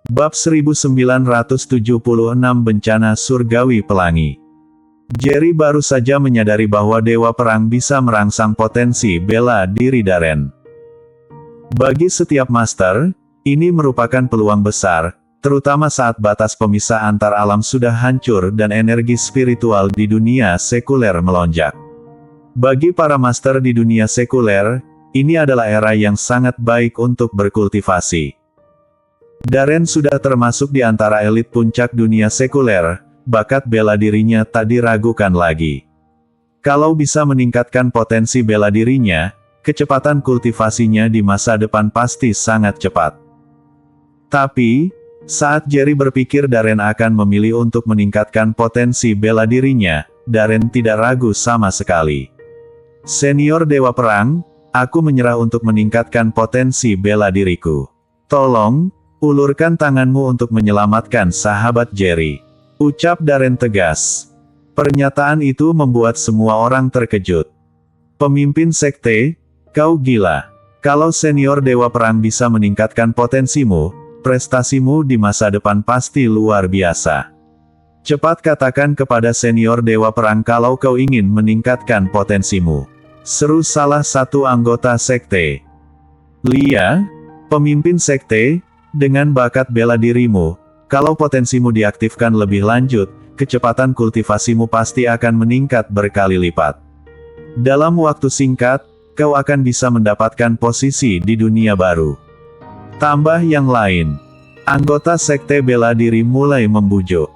Bab 1976 Bencana Surgawi Pelangi. Jerry baru saja menyadari bahwa Dewa Perang bisa merangsang potensi bela diri Darren. Bagi setiap master, ini merupakan peluang besar, terutama saat batas pemisah antar alam sudah hancur dan energi spiritual di dunia sekuler melonjak. Bagi para master di dunia sekuler, ini adalah era yang sangat baik untuk berkultivasi. Darren sudah termasuk di antara elit puncak dunia sekuler, bakat bela dirinya tak diragukan lagi. Kalau bisa meningkatkan potensi bela dirinya, kecepatan kultivasinya di masa depan pasti sangat cepat. Tapi, saat Jerry berpikir Darren akan memilih untuk meningkatkan potensi bela dirinya, Darren tidak ragu sama sekali. Senior Dewa Perang, aku menyerah untuk meningkatkan potensi bela diriku. Tolong, ulurkan tanganmu untuk menyelamatkan sahabat Jerry, ucap Darren tegas. Pernyataan itu membuat semua orang terkejut. Pemimpin sekte, kau gila. Kalau senior Dewa Perang bisa meningkatkan potensimu, prestasimu di masa depan pasti luar biasa. Cepat katakan kepada senior Dewa Perang kalau kau ingin meningkatkan potensimu, seru salah satu anggota sekte. Lia, pemimpin sekte, dengan bakat bela dirimu, kalau potensimu diaktifkan lebih lanjut, kecepatan kultivasimu pasti akan meningkat berkali lipat. Dalam waktu singkat, kau akan bisa mendapatkan posisi di dunia baru. Tambah yang lain. Anggota sekte bela diri mulai membujuk.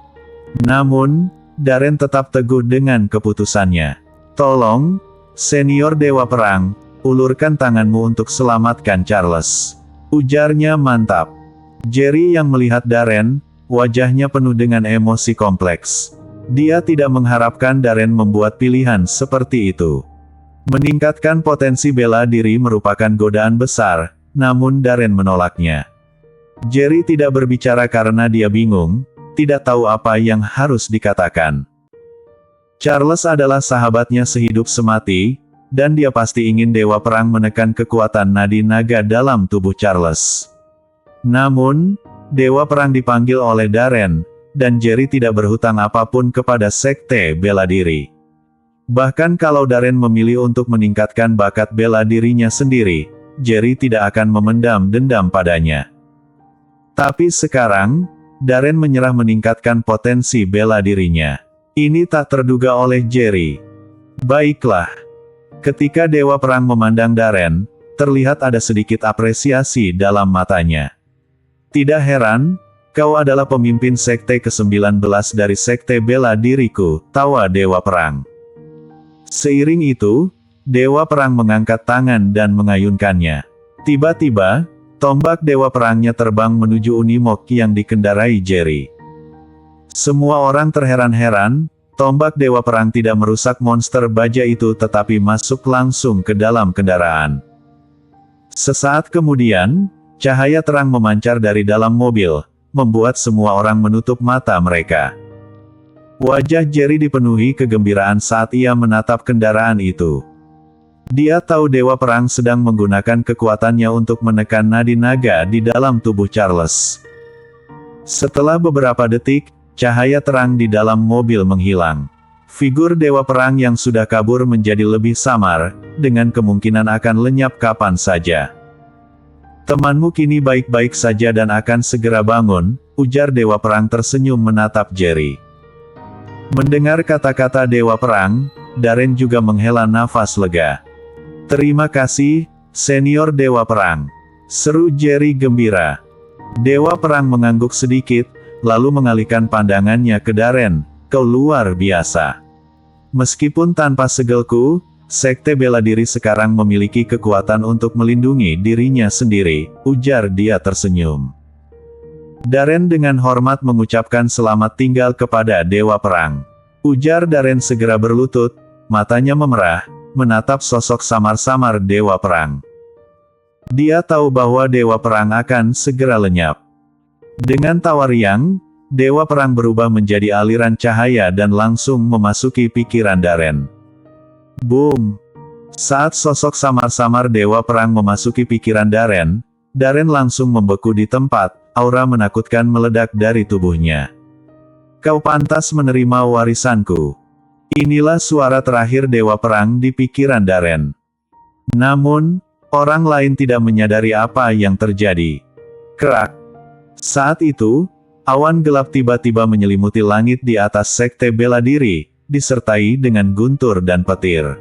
Namun, Darren tetap teguh dengan keputusannya. Tolong, senior Dewa Perang, ulurkan tanganmu untuk selamatkan Charles, ujarnya mantap. Jerry yang melihat Darren, wajahnya penuh dengan emosi kompleks. Dia tidak mengharapkan Darren membuat pilihan seperti itu. Meningkatkan potensi bela diri merupakan godaan besar, namun Darren menolaknya. Jerry tidak berbicara karena dia bingung, tidak tahu apa yang harus dikatakan. Charles adalah sahabatnya sehidup semati, dan dia pasti ingin Dewa Perang menekan kekuatan nadi naga dalam tubuh Charles. Namun, Dewa Perang dipanggil oleh Darren, dan Jerry tidak berhutang apapun kepada sekte bela diri. Bahkan kalau Darren memilih untuk meningkatkan bakat bela dirinya sendiri, Jerry tidak akan memendam dendam padanya. Tapi sekarang, Darren menyerah meningkatkan potensi bela dirinya. Ini tak terduga oleh Jerry. Baiklah. Ketika Dewa Perang memandang Darren, terlihat ada sedikit apresiasi dalam matanya. Tidak heran, kau adalah pemimpin sekte ke-19 dari sekte bela diriku, tawa Dewa Perang. Seiring itu, Dewa Perang mengangkat tangan dan mengayunkannya. Tiba-tiba, tombak Dewa Perangnya terbang menuju Unimog yang dikendarai Jerry. Semua orang terheran-heran, tombak Dewa Perang tidak merusak monster baja itu tetapi masuk langsung ke dalam kendaraan. Sesaat kemudian, cahaya terang memancar dari dalam mobil, membuat semua orang menutup mata mereka. Wajah Jerry dipenuhi kegembiraan saat ia menatap kendaraan itu. Dia tahu Dewa Perang sedang menggunakan kekuatannya untuk menekan nadi naga di dalam tubuh Charles. Setelah beberapa detik, cahaya terang di dalam mobil menghilang. Figur Dewa Perang yang sudah kabur menjadi lebih samar, dengan kemungkinan akan lenyap kapan saja. Temanmu kini baik-baik saja dan akan segera bangun, ujar Dewa Perang tersenyum menatap Jerry. Mendengar kata-kata Dewa Perang, Darren juga menghela nafas lega. Terima kasih, senior Dewa Perang, seru Jerry gembira. Dewa Perang mengangguk sedikit, lalu mengalihkan pandangannya ke Darren, kau luar biasa. Meskipun tanpa segelku, sekte bela diri sekarang memiliki kekuatan untuk melindungi dirinya sendiri, ujar dia tersenyum. Darren dengan hormat mengucapkan selamat tinggal kepada Dewa Perang. Ujar Darren segera berlutut, matanya memerah, menatap sosok samar-samar Dewa Perang. Dia tahu bahwa Dewa Perang akan segera lenyap. Dengan tawa riang, Dewa Perang berubah menjadi aliran cahaya dan langsung memasuki pikiran Darren. Boom! Saat sosok samar-samar Dewa Perang memasuki pikiran Darren, Darren langsung membeku di tempat, aura menakutkan meledak dari tubuhnya. Kau pantas menerima warisanku. Inilah suara terakhir Dewa Perang di pikiran Darren. Namun, orang lain tidak menyadari apa yang terjadi. Kerak. Saat itu, awan gelap tiba-tiba menyelimuti langit di atas sekte bela diri, disertai dengan guntur dan petir.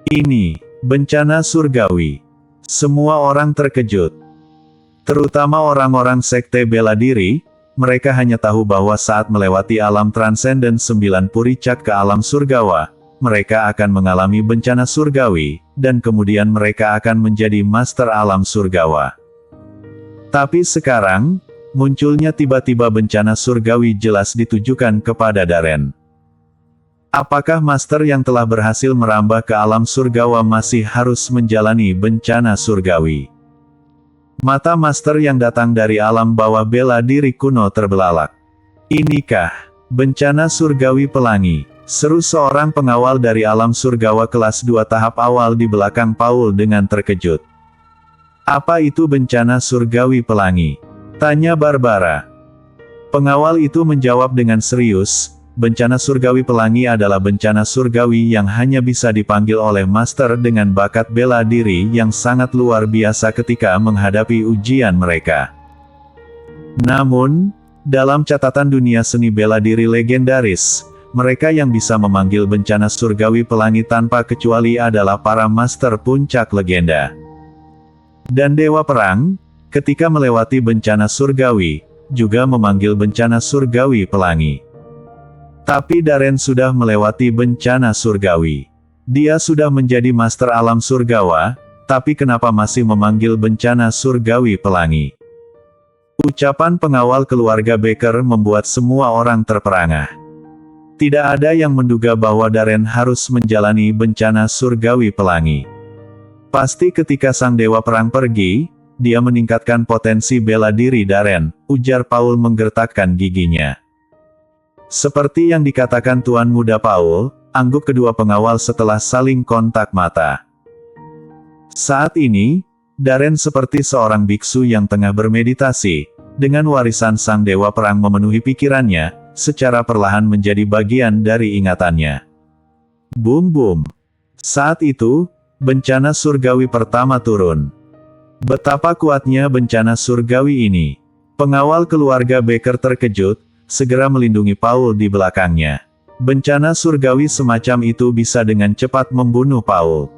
Ini, bencana surgawi. Semua orang terkejut. Terutama orang-orang sekte bela diri, mereka hanya tahu bahwa saat melewati alam transenden 9 puricak ke alam surgawa, mereka akan mengalami bencana surgawi, dan kemudian mereka akan menjadi master alam surgawa. Tapi sekarang, munculnya tiba-tiba bencana surgawi jelas ditujukan kepada Darren. Apakah master yang telah berhasil merambah ke alam surgawa masih harus menjalani bencana surgawi? Mata master yang datang dari alam bawah bela diri kuno terbelalak. Inikah bencana surgawi pelangi? Seru seorang pengawal dari alam surgawa kelas 2 tahap awal di belakang Paul dengan terkejut. Apa itu bencana surgawi pelangi? Tanya Barbara. Pengawal itu menjawab dengan serius. Bencana surgawi pelangi adalah bencana surgawi yang hanya bisa dipanggil oleh master dengan bakat bela diri yang sangat luar biasa ketika menghadapi ujian mereka. Namun, dalam catatan dunia seni bela diri legendaris, mereka yang bisa memanggil bencana surgawi pelangi tanpa kecuali adalah para master puncak legenda. Dan Dewa Perang, ketika melewati bencana surgawi, juga memanggil bencana surgawi pelangi. Tapi Darren sudah melewati bencana surgawi. Dia sudah menjadi master alam surgawa, tapi kenapa masih memanggil bencana surgawi pelangi? Ucapan pengawal keluarga Baker membuat semua orang terperangah. Tidak ada yang menduga bahwa Darren harus menjalani bencana surgawi pelangi. Pasti ketika sang Dewa Perang pergi, dia meningkatkan potensi bela diri Darren, ujar Paul menggertakkan giginya. Seperti yang dikatakan Tuan Muda Paul, angguk kedua pengawal setelah saling kontak mata. Saat ini, Darren seperti seorang biksu yang tengah bermeditasi, dengan warisan sang Dewa Perang memenuhi pikirannya, secara perlahan menjadi bagian dari ingatannya. Boom. Saat itu, bencana surgawi pertama turun. Betapa kuatnya bencana surgawi ini. Pengawal keluarga Baker terkejut, segera melindungi Paul di belakangnya. Bencana surgawi semacam itu bisa dengan cepat membunuh Paul.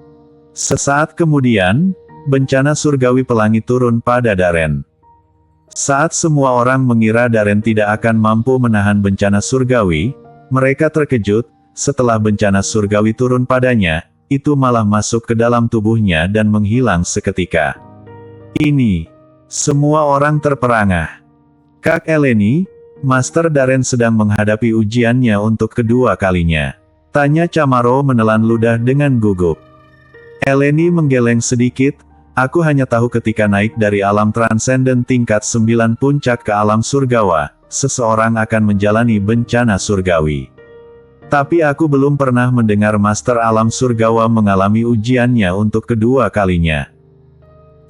Sesaat kemudian, bencana surgawi pelangi turun pada Darren. Saat semua orang mengira Darren tidak akan mampu menahan bencana surgawi, mereka terkejut, setelah bencana surgawi turun padanya, itu malah masuk ke dalam tubuhnya dan menghilang seketika. Ini, semua orang terperangah. Kak Eleni, Master Darren sedang menghadapi ujiannya untuk kedua kalinya. Tanya Chamaro menelan ludah dengan gugup. Eleni menggeleng sedikit, aku hanya tahu ketika naik dari alam transenden tingkat 9 puncak ke alam surgawa, seseorang akan menjalani bencana surgawi. Tapi aku belum pernah mendengar Master Alam Surgawa mengalami ujiannya untuk kedua kalinya.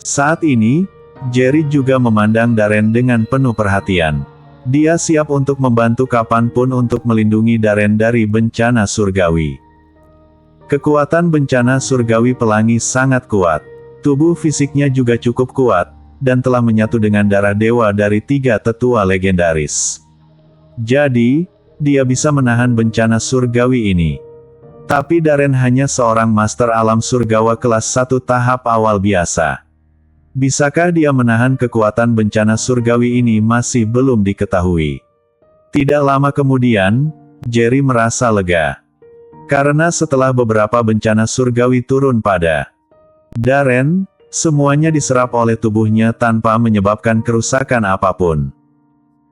Saat ini, Jerry juga memandang Darren dengan penuh perhatian. Dia siap untuk membantu kapanpun untuk melindungi Darren dari bencana surgawi. Kekuatan bencana surgawi pelangi sangat kuat. Tubuh fisiknya juga cukup kuat, dan telah menyatu dengan darah dewa dari 3 tetua legendaris. Jadi, dia bisa menahan bencana surgawi ini. Tapi Darren hanya seorang master alam surgawa kelas 1 tahap awal biasa. Bisakah dia menahan kekuatan bencana surgawi ini masih belum diketahui. Tidak lama kemudian, Jerry merasa lega. Karena setelah beberapa bencana surgawi turun pada Darren, semuanya diserap oleh tubuhnya tanpa menyebabkan kerusakan apapun.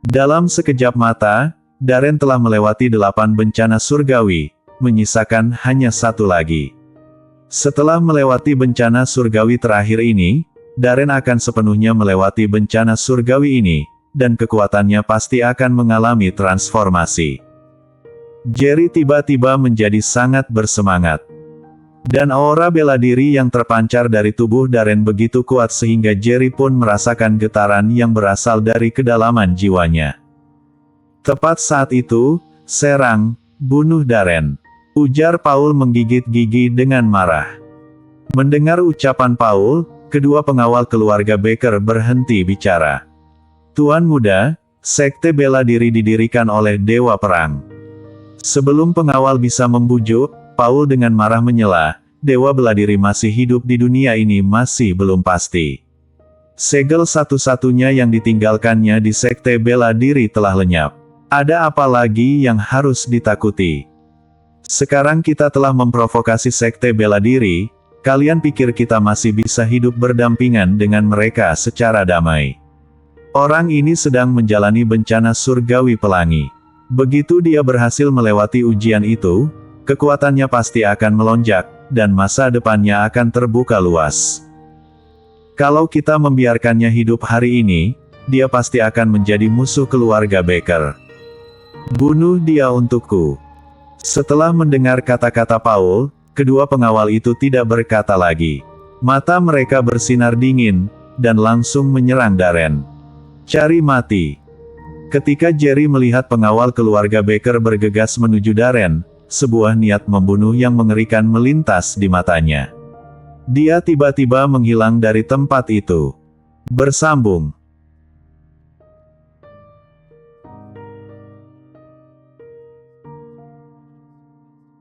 Dalam sekejap mata, Darren telah melewati 8 bencana surgawi, menyisakan hanya 1 lagi. Setelah melewati bencana surgawi terakhir ini, Darren akan sepenuhnya melewati bencana surgawi ini, dan kekuatannya pasti akan mengalami transformasi. Jerry tiba-tiba menjadi sangat bersemangat. Dan aura bela diri yang terpancar dari tubuh Darren begitu kuat sehingga Jerry pun merasakan getaran yang berasal dari kedalaman jiwanya. Tepat saat itu, "Serang, bunuh Darren," ujar Paul menggigit gigi dengan marah. Mendengar ucapan Paul, kedua pengawal keluarga Baker berhenti bicara. "Tuan Muda, sekte bela diri didirikan oleh Dewa Perang." Sebelum pengawal bisa membujuk, Paul dengan marah menyela, "Dewa bela diri masih hidup di dunia ini masih belum pasti. Segel satu-satunya yang ditinggalkannya di sekte bela diri telah lenyap. Ada apa lagi yang harus ditakuti? Sekarang kita telah memprovokasi sekte bela diri, kalian pikir kita masih bisa hidup berdampingan dengan mereka secara damai? Orang ini sedang menjalani bencana surgawi pelangi. Begitu dia berhasil melewati ujian itu, kekuatannya pasti akan melonjak, dan masa depannya akan terbuka luas. Kalau kita membiarkannya hidup hari ini, dia pasti akan menjadi musuh keluarga Baker. Bunuh dia untukku." Setelah mendengar kata-kata Paul, kedua pengawal itu tidak berkata lagi. Mata mereka bersinar dingin, dan langsung menyerang Darren. Cari mati. Ketika Jerry melihat pengawal keluarga Baker bergegas menuju Darren, sebuah niat membunuh yang mengerikan melintas di matanya. Dia tiba-tiba menghilang dari tempat itu. Bersambung.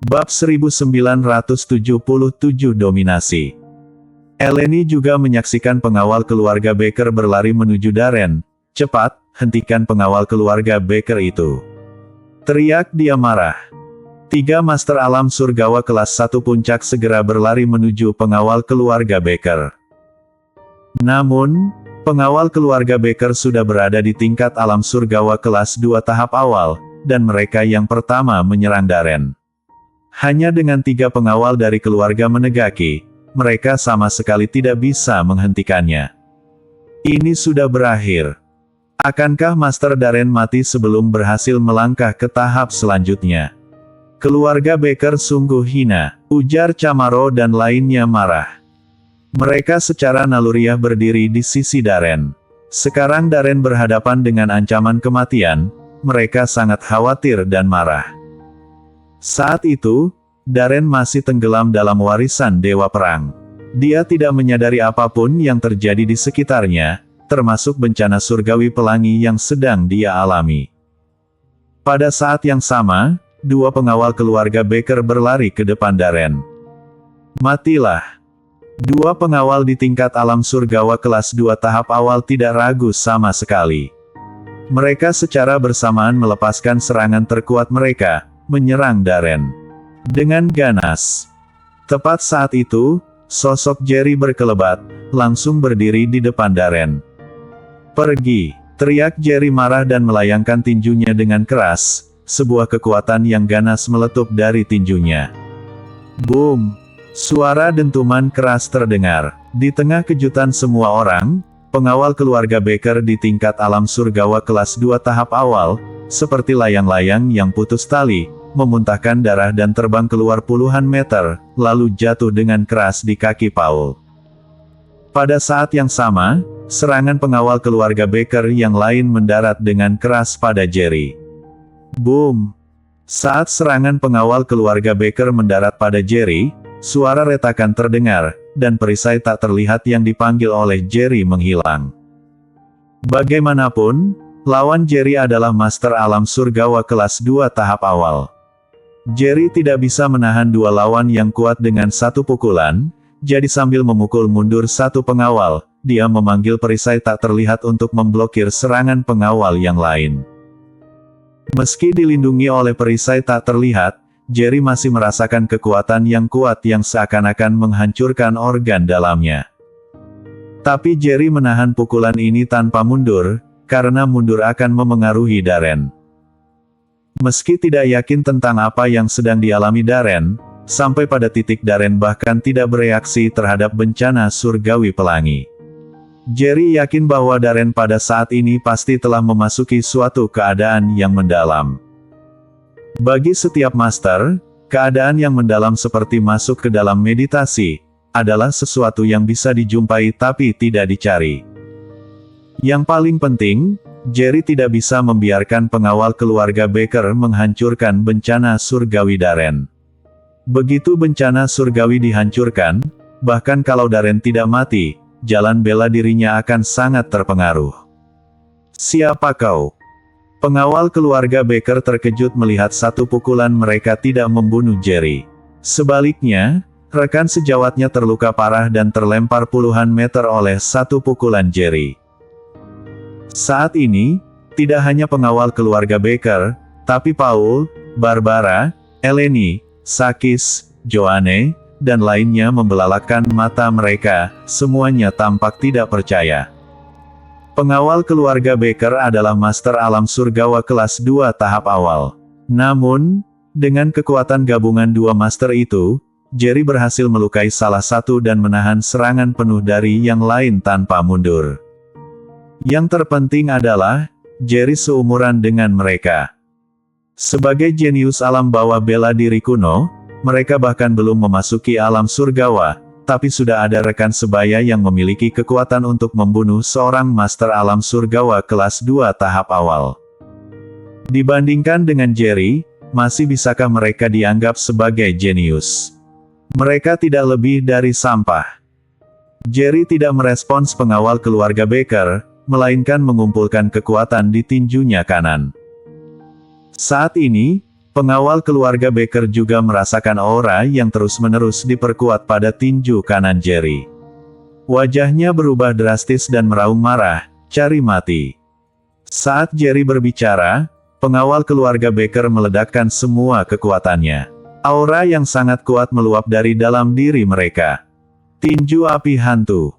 Bab 1977 Dominasi. Eleni juga menyaksikan pengawal keluarga Baker berlari menuju Darren. "Cepat, hentikan pengawal keluarga Baker itu!" teriak dia marah. 3 Master Alam Surgawa kelas 1 puncak segera berlari menuju pengawal keluarga Baker. Namun, pengawal keluarga Baker sudah berada di tingkat Alam Surgawa kelas 2 tahap awal, dan mereka yang pertama menyerang Darren. Hanya dengan 3 pengawal dari keluarga menegaki, mereka sama sekali tidak bisa menghentikannya. Ini sudah berakhir. Akankah Master Darren mati sebelum berhasil melangkah ke tahap selanjutnya? Keluarga Baker sungguh hina, ujar Chamaro dan lainnya marah. Mereka secara naluriah berdiri di sisi Darren. Sekarang Darren berhadapan dengan ancaman kematian, mereka sangat khawatir dan marah. Saat itu, Darren masih tenggelam dalam warisan Dewa Perang. Dia tidak menyadari apapun yang terjadi di sekitarnya, termasuk bencana surgawi pelangi yang sedang dia alami. Pada saat yang sama, 2 pengawal keluarga Baker berlari ke depan Darren. "Matilah!" 2 pengawal di tingkat alam surgawa kelas 2 tahap awal tidak ragu sama sekali. Mereka secara bersamaan melepaskan serangan terkuat mereka, menyerang Darren dengan ganas. Tepat saat itu, sosok Jerry berkelebat, langsung berdiri di depan Darren. "Pergi!" teriak Jerry marah dan melayangkan tinjunya dengan keras, sebuah kekuatan yang ganas meletup dari tinjunya. Boom! Suara dentuman keras terdengar. Di tengah kejutan semua orang, pengawal keluarga Baker di tingkat alam surgawa kelas 2 tahap awal, seperti layang-layang yang putus tali, memuntahkan darah dan terbang keluar puluhan meter, lalu jatuh dengan keras di kaki Paul. Pada saat yang sama, serangan pengawal keluarga Baker yang lain mendarat dengan keras pada Jerry. Boom! Saat serangan pengawal keluarga Baker mendarat pada Jerry, suara retakan terdengar, dan perisai tak terlihat yang dipanggil oleh Jerry menghilang. Bagaimanapun, lawan Jerry adalah Master Alam Surgawa kelas 2 tahap awal. Jerry tidak bisa menahan 2 lawan yang kuat dengan satu pukulan, jadi sambil memukul mundur satu pengawal, dia memanggil perisai tak terlihat untuk memblokir serangan pengawal yang lain. Meski dilindungi oleh perisai tak terlihat, Jerry masih merasakan kekuatan yang kuat yang seakan-akan menghancurkan organ dalamnya. Tapi Jerry menahan pukulan ini tanpa mundur, karena mundur akan memengaruhi Darren. Meski tidak yakin tentang apa yang sedang dialami Darren, sampai pada titik Darren bahkan tidak bereaksi terhadap bencana surgawi pelangi. Jerry yakin bahwa Darren pada saat ini pasti telah memasuki suatu keadaan yang mendalam. Bagi setiap master, Keadaan yang mendalam seperti masuk ke dalam meditasi, adalah sesuatu yang bisa dijumpai tapi tidak dicari. Yang paling penting, Jerry tidak bisa membiarkan pengawal keluarga Baker menghancurkan bencana surgawi Darren. Begitu bencana surgawi dihancurkan, bahkan kalau Darren tidak mati, jalan bela dirinya akan sangat terpengaruh. Siapa kau? Pengawal keluarga Baker terkejut melihat satu pukulan mereka tidak membunuh Jerry. Sebaliknya, rekan sejawatnya terluka parah dan terlempar puluhan meter oleh satu pukulan Jerry. Saat ini, tidak hanya pengawal keluarga Baker, tapi Paul, Barbara, Eleni, Sakis, Joanne, dan lainnya membelalakkan mata mereka, semuanya tampak tidak percaya. Pengawal keluarga Baker adalah Master Alam Surgawa kelas 2 tahap awal. Namun, dengan kekuatan gabungan dua Master itu, Jerry berhasil melukai salah satu dan menahan serangan penuh dari yang lain tanpa mundur. Yang terpenting adalah, Jerry seumuran dengan mereka. Sebagai jenius alam bawah bela diri kuno, mereka bahkan belum memasuki alam surgawa, tapi sudah ada rekan sebaya yang memiliki kekuatan untuk membunuh seorang Master Alam Surgawa kelas 2 tahap awal. Dibandingkan dengan Jerry, masih bisakah mereka dianggap sebagai jenius? Mereka tidak lebih dari sampah. Jerry tidak merespons pengawal keluarga Baker, melainkan mengumpulkan kekuatan di tinjunya kanan. Saat ini, pengawal keluarga Baker juga merasakan aura yang terus-menerus diperkuat pada tinju kanan Jerry. Wajahnya berubah drastis dan meraung marah, cari mati. Saat Jerry berbicara, pengawal keluarga Baker meledakkan semua kekuatannya. Aura yang sangat kuat meluap dari dalam diri mereka. Tinju api hantu.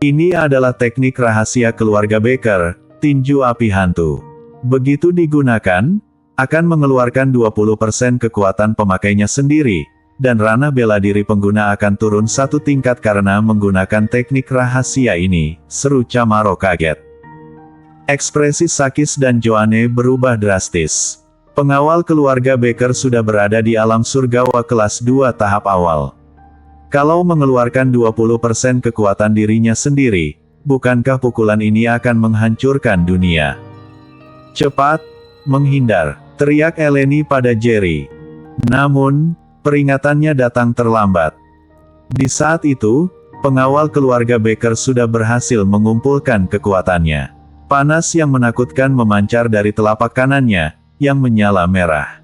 Ini adalah teknik rahasia keluarga Baker, tinju api hantu. Begitu digunakan, akan mengeluarkan 20% kekuatan pemakainya sendiri, dan ranah bela diri pengguna akan turun satu tingkat karena menggunakan teknik rahasia ini, seru Chamaro kaget. Ekspresi Sakis dan Joanne berubah drastis. Pengawal keluarga Baker sudah berada di alam surgawa kelas 2 tahap awal. Kalau mengeluarkan 20% kekuatan dirinya sendiri, bukankah pukulan ini akan menghancurkan dunia? Cepat, menghindar, teriak Eleni pada Jerry. Namun, peringatannya datang terlambat. Di saat itu, pengawal keluarga Baker sudah berhasil mengumpulkan kekuatannya. Panas yang menakutkan memancar dari telapak kanannya, yang menyala merah.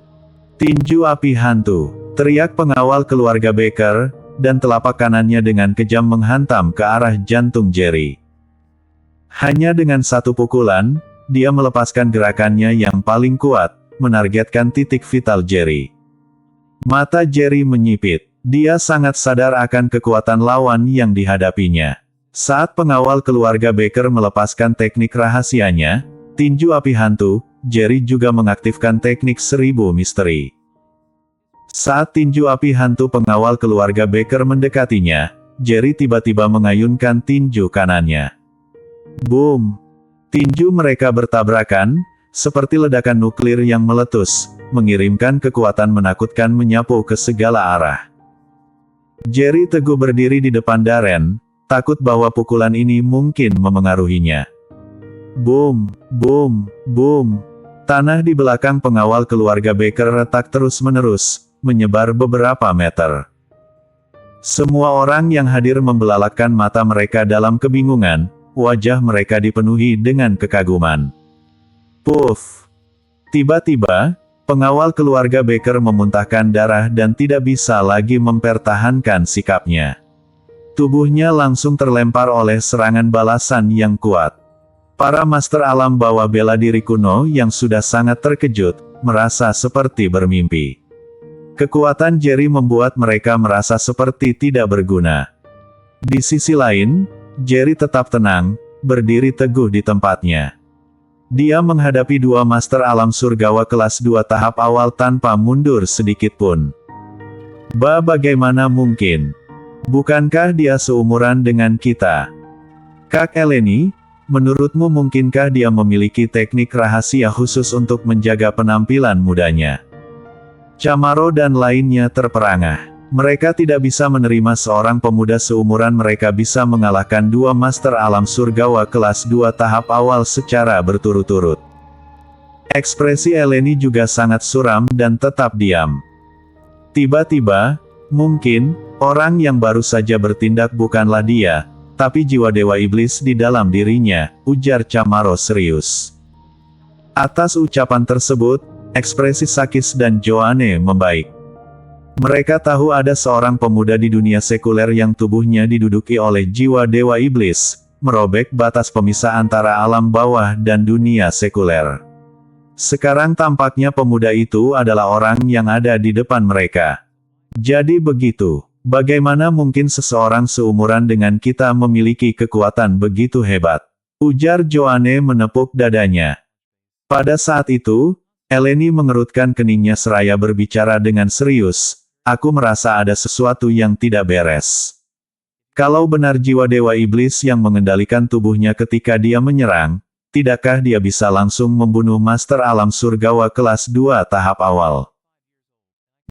Tinju api hantu, teriak pengawal keluarga Baker, dan telapak kanannya dengan kejam menghantam ke arah jantung Jerry. Hanya dengan satu pukulan, dia melepaskan gerakannya yang paling kuat, menargetkan titik vital Jerry. Mata Jerry menyipit. Dia sangat sadar akan kekuatan lawan yang dihadapinya. Saat pengawal keluarga Baker melepaskan teknik rahasianya, tinju api hantu, Jerry juga mengaktifkan teknik 1000 misteri. Saat tinju api hantu pengawal keluarga Baker mendekatinya, Jerry tiba-tiba mengayunkan tinju kanannya. Boom! Tinju mereka bertabrakan, seperti ledakan nuklir yang meletus, mengirimkan kekuatan menakutkan menyapu ke segala arah. Jerry teguh berdiri di depan Darren, takut bahwa pukulan ini mungkin memengaruhinya. Boom! Boom! Boom! Tanah di belakang pengawal keluarga Baker retak terus-menerus, menyebar beberapa meter. Semua orang yang hadir membelalakkan mata mereka dalam kebingungan, wajah mereka dipenuhi dengan kekaguman. Puff! Tiba-tiba, pengawal keluarga Baker memuntahkan darah dan tidak bisa lagi mempertahankan sikapnya. Tubuhnya langsung terlempar oleh serangan balasan yang kuat. Para master alam bawah bela diri kuno yang sudah sangat terkejut, merasa seperti bermimpi. Kekuatan Jerry membuat mereka merasa seperti tidak berguna. Di sisi lain, Jerry tetap tenang, berdiri teguh di tempatnya. Dia menghadapi dua master alam surgawa kelas 2 tahap awal tanpa mundur sedikit pun. Bagaimana mungkin? Bukankah dia seumuran dengan kita? Kak Eleni, menurutmu mungkinkah dia memiliki teknik rahasia khusus untuk menjaga penampilan mudanya? Chamaro dan lainnya terperangah. Mereka tidak bisa menerima seorang pemuda seumuran mereka bisa mengalahkan dua master alam surgawa kelas 2 tahap awal secara berturut-turut. Ekspresi Eleni juga sangat suram dan tetap diam. Tiba-tiba, mungkin, orang yang baru saja bertindak bukanlah dia, tapi jiwa dewa iblis di dalam dirinya, ujar Chamaro serius. Atas ucapan tersebut, ekspresi Sakis dan Joanne membaik. Mereka tahu ada seorang pemuda di dunia sekuler yang tubuhnya diduduki oleh jiwa dewa iblis, merobek batas pemisah antara alam bawah dan dunia sekuler. Sekarang tampaknya pemuda itu adalah orang yang ada di depan mereka. Jadi begitu, bagaimana mungkin seseorang seumuran dengan kita memiliki kekuatan begitu hebat? Ujar Joanne menepuk dadanya. Pada saat itu, Eleni mengerutkan keningnya seraya berbicara dengan serius. Aku merasa ada sesuatu yang tidak beres. Kalau benar jiwa dewa iblis yang mengendalikan tubuhnya ketika dia menyerang, tidakkah dia bisa langsung membunuh master alam surgawa kelas 2 tahap awal?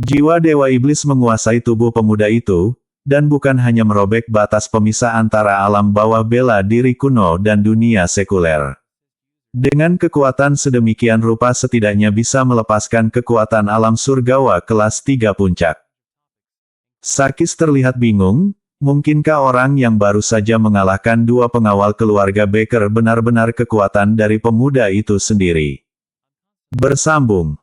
Jiwa dewa iblis menguasai tubuh pemuda itu, dan bukan hanya merobek batas pemisah antara alam bawah bela diri kuno dan dunia sekuler. Dengan kekuatan sedemikian rupa setidaknya bisa melepaskan kekuatan alam surgawa kelas 3 puncak. Sakis terlihat bingung, mungkinkah orang yang baru saja mengalahkan dua pengawal keluarga Baker benar-benar kekuatan dari pemuda itu sendiri? Bersambung.